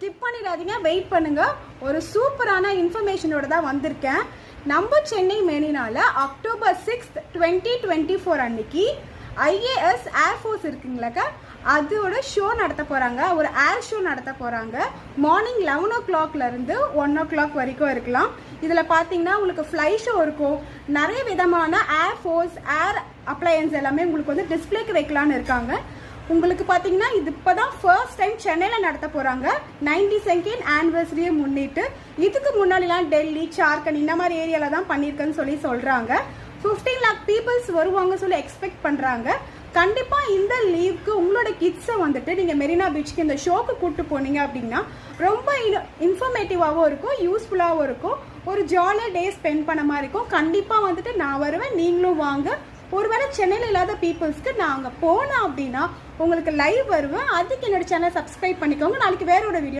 Skip பண்ணிடாதீங்க, wait பண்ணுங்க. ஒரு சூப்பரான இன்ஃபர்மேஷனோட தான் வந்திருக்கேன். நம்ம சென்னை மெரினால October 6th 2024 அன்னைக்கு IAS ஏர்ஃபோர்ஸ் இருக்குங்களாக்கா, அதோட ஷோ நடத்த போகிறாங்க. ஒரு ஏர் ஷோ நடத்த போகிறாங்க. மார்னிங் 11 o'clockலேருந்து 1 o'clock வரைக்கும் இருக்கலாம். இதில் பார்த்தீங்கன்னா உங்களுக்கு ஃப்ளை ஷோ இருக்கும். நிறைய விதமான ஏர்ஃபோர்ஸ் ஏர் அப்ளையன்ஸ் எல்லாமே உங்களுக்கு வந்து டிஸ்பிளேக்கு வைக்கலான்னு இருக்காங்க. உங்களுக்கு பார்த்தீங்கன்னா இது இப்போ தான் ஃபர்ஸ்ட் டைம் சென்னையில் நடத்த போகிறாங்க. 92nd ஆனிவர்சரியை முன்னிட்டு. இதுக்கு முன்னாடிலாம் டெல்லி, ஜார்க்கண்ட் இந்த மாதிரி ஏரியாவில் தான் பண்ணியிருக்கேன்னு சொல்கிறாங்க. 15 lakh பீப்புள்ஸ் வருவாங்க சொல்லி எக்ஸ்பெக்ட் பண்ணுறாங்க. கண்டிப்பாக இந்த லீவுக்கு உங்களோட கிட்ஸை வந்துட்டு நீங்கள் மெரினா பீச்சுக்கு இந்த ஷோக்கு கூப்பிட்டு போனீங்க அப்படின்னா ரொம்ப இன்ஃபர்மேட்டிவாகவும் இருக்கும், யூஸ்ஃபுல்லாகவும் இருக்கும். ஒரு ஜாலியாக டே ஸ்பெண்ட் பண்ண மாதிரி இருக்கும். கண்டிப்பாக வந்துட்டு நான் வருவேன், நீங்களும் வாங்க. ஒருவேளை சென்னையில் இல்லாத பீப்புள்ஸ்க்கு நாங்கள் போனோம் அப்படின்னா உங்களுக்கு லைவ் வருவேன். அதுக்கு என்னோட சேனல் சப்ஸ்கிரைப் பண்ணிக்கோங்க. நாளைக்கு வேற ஒரு வீடியோ